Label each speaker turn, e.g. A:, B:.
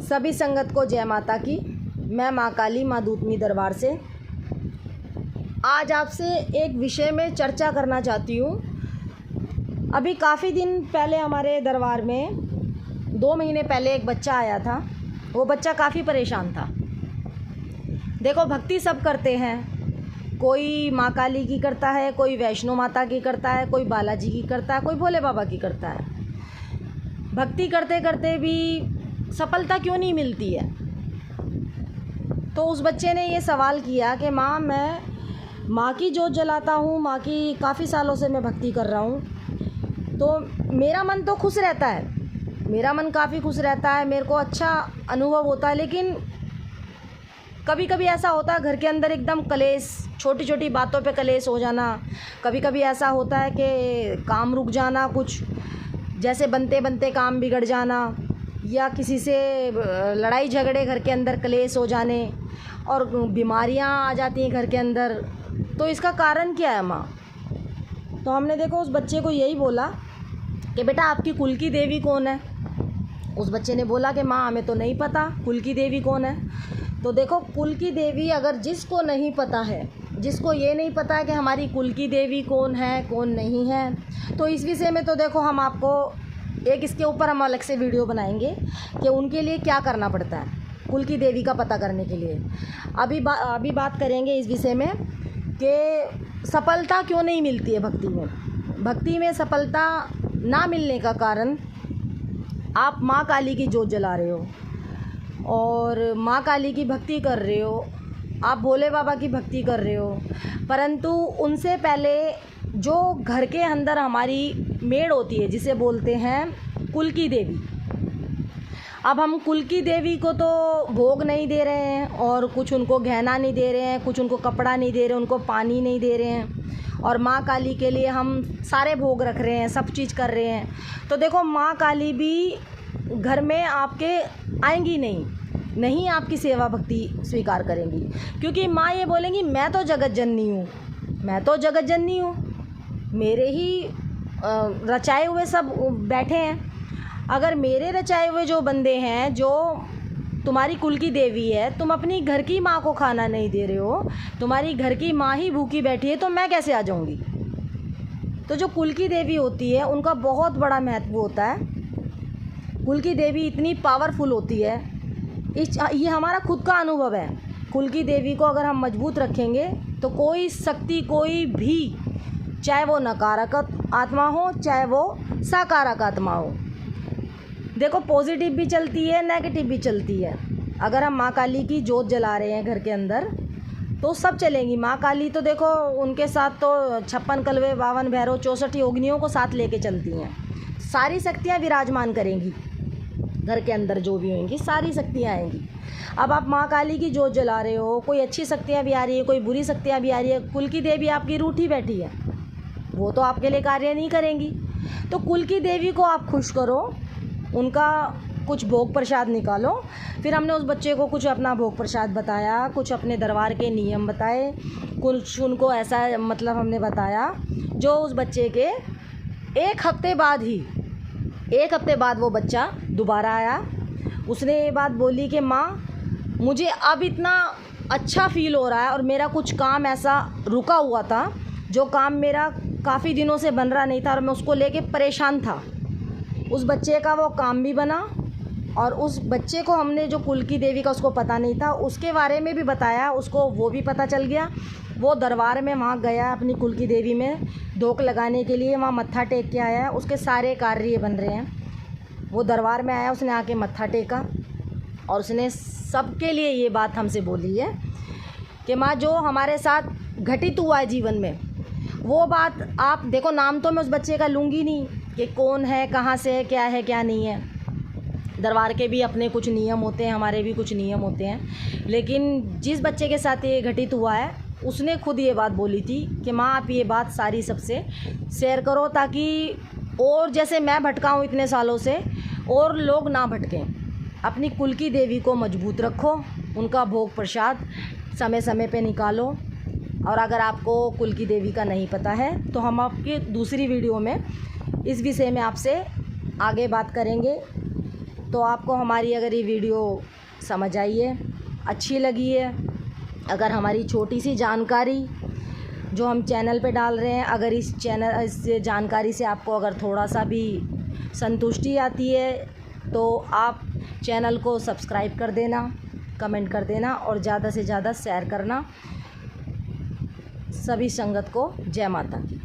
A: सभी संगत को जय माता की। मैं माँ काली, माँ दूतनी दरबार से आज आपसे एक विषय में चर्चा करना चाहती हूँ। अभी काफ़ी दिन पहले हमारे दरबार में 2 महीने पहले एक बच्चा आया था। वो बच्चा काफ़ी परेशान था। देखो, भक्ति सब करते हैं, कोई माँ काली की करता है, कोई वैष्णो माता की करता है, कोई बालाजी की करता है, कोई भोले बाबा की करता है। भक्ति करते करते भी सफलता क्यों नहीं मिलती है? तो उस बच्चे ने ये सवाल किया कि माँ, मैं माँ की जोत जलाता हूँ, माँ की काफ़ी सालों से मैं भक्ति कर रहा हूँ, तो मेरा मन तो खुश रहता है, मेरा मन काफ़ी खुश रहता है, मेरे को अच्छा अनुभव होता है। लेकिन कभी कभी ऐसा होता है घर के अंदर एकदम कलेश, छोटी छोटी बातों पे कलेश हो जाना। कभी कभी ऐसा होता है कि काम रुक जाना, कुछ जैसे बनते बनते काम बिगड़ जाना, या किसी से लड़ाई झगड़े, घर के अंदर कलेश हो जाने, और बीमारियां आ जाती हैं घर के अंदर। तो इसका कारण क्या है माँ? तो हमने देखो उस बच्चे को यही बोला कि बेटा, आपकी कुल की देवी कौन है? उस बच्चे ने बोला कि माँ, हमें तो नहीं पता कुल की देवी कौन है। तो देखो, कुल की देवी अगर जिसको नहीं पता है, जिसको ये नहीं पता है कि हमारी कुल की देवी कौन है कौन नहीं है, तो इस विषय में तो देखो हम आपको इसके ऊपर हम अलग से वीडियो बनाएंगे कि उनके लिए क्या करना पड़ता है कुल की देवी का पता करने के लिए। अभी बात करेंगे इस विषय में कि सफलता क्यों नहीं मिलती है भक्ति में। भक्ति में सफलता ना मिलने का कारण, आप माँ काली की जोत जला रहे हो और माँ काली की भक्ति कर रहे हो, आप भोले बाबा की भक्ति कर रहे हो, परंतु उनसे पहले जो घर के अंदर हमारी मेड़ होती है, जिसे बोलते हैं कुल की देवी। अब हम कुल की देवी को तो भोग नहीं दे रहे हैं, और कुछ उनको गहना नहीं दे रहे हैं, कुछ उनको कपड़ा नहीं दे रहे, उनको पानी नहीं दे रहे हैं, और माँ काली के लिए हम सारे भोग रख रहे हैं, सब चीज़ कर रहे हैं। तो देखो, माँ काली भी घर में आपके आएंगी नहीं आपकी सेवा भक्ति स्वीकार करेंगी, क्योंकि माँ ये बोलेंगी, मैं तो जगत जननी हूँ, मैं तो जगत जननी हूँ, मेरे ही रचाए हुए सब बैठे हैं। अगर मेरे रचाए हुए जो बंदे हैं, जो तुम्हारी कुल की देवी है, तुम अपनी घर की माँ को खाना नहीं दे रहे हो, तुम्हारी घर की माँ ही भूखी बैठी है, तो मैं कैसे आ जाऊँगी? तो जो कुल की देवी होती है, उनका बहुत बड़ा महत्व होता है। कुल की देवी इतनी पावरफुल होती है, ये हमारा खुद का अनुभव है। कुल की देवी को अगर हम मजबूत रखेंगे तो कोई शक्ति, कोई भी, चाहे वो नकारात्मक आत्मा हो, चाहे वो सकारात्मक आत्मा हो, देखो पॉजिटिव भी चलती है, नेगेटिव भी चलती है। अगर हम माँ काली की जोत जला रहे हैं घर के अंदर, तो सब चलेंगी। माँ काली तो देखो, उनके साथ तो 56 कलवे, 52 भैरव, 64 योगिनियों को साथ लेके चलती हैं। सारी शक्तियाँ विराजमान करेंगी घर के अंदर, जो भी होंगी सारी शक्तियाँ आएंगी। अब आप माँ काली की जोत जला रहे हो, कोई अच्छी शक्तियाँ भी आ रही है, कोई बुरी शक्तियाँ भी आ रही है, कुल की देवी आपकी रूठी बैठी है, वो तो आपके लिए कार्य नहीं करेंगी। तो कुल की देवी को आप खुश करो, उनका कुछ भोग प्रसाद निकालो। फिर हमने उस बच्चे को कुछ अपना भोग प्रसाद बताया, कुछ अपने दरबार के नियम बताए, कुछ उनको ऐसा मतलब हमने बताया, जो उस बच्चे के 1 हफ्ते बाद वो बच्चा दोबारा आया। उसने ये बात बोली कि माँ, मुझे अब इतना अच्छा फील हो रहा है, और मेरा कुछ काम ऐसा रुका हुआ था, जो काम मेरा काफ़ी दिनों से बन रहा नहीं था, और मैं उसको लेके परेशान था। उस बच्चे का वो काम भी बना, और उस बच्चे को हमने, जो कुल की देवी का उसको पता नहीं था, उसके बारे में भी बताया, उसको वो भी पता चल गया। वो दरबार में वहाँ गया अपनी कुल की देवी में धोख लगाने के लिए, वहाँ मत्था टेक के आया, उसके सारे कार्य बन रहे हैं। वो दरबार में आया, उसने आके मत्था टेका, और उसने सबके लिए ये बात हमसे बोली है कि माँ, जो हमारे साथ घटित हुआ है जीवन में, वो बात आप देखो, नाम तो मैं उस बच्चे का लूँगी नहीं कि कौन है, कहाँ से है, क्या नहीं है। दरबार के भी अपने कुछ नियम होते हैं, हमारे भी कुछ नियम होते हैं। लेकिन जिस बच्चे के साथ ये घटित हुआ है, उसने खुद ये बात बोली थी कि माँ, आप ये बात सारी सबसे शेयर करो, ताकि और जैसे मैं भटका हूँ इतने सालों से, और लोग ना भटकें। अपनी कुल की देवी को मजबूत रखो, उनका भोग प्रसाद समय समय पे निकालो। और अगर आपको कुल की देवी का नहीं पता है, तो हम आपकी दूसरी वीडियो में इस विषय में आपसे आगे बात करेंगे। तो आपको हमारी अगर ये वीडियो समझ आई है, अच्छी लगी है, अगर हमारी छोटी सी जानकारी जो हम चैनल पे डाल रहे हैं, अगर इस जानकारी से आपको अगर थोड़ा सा भी संतुष्टि आती है तो आप चैनल को सब्सक्राइब कर देना, कमेंट कर देना और ज़्यादा से ज़्यादा शेयर करना। सभी संगत को जय माता की।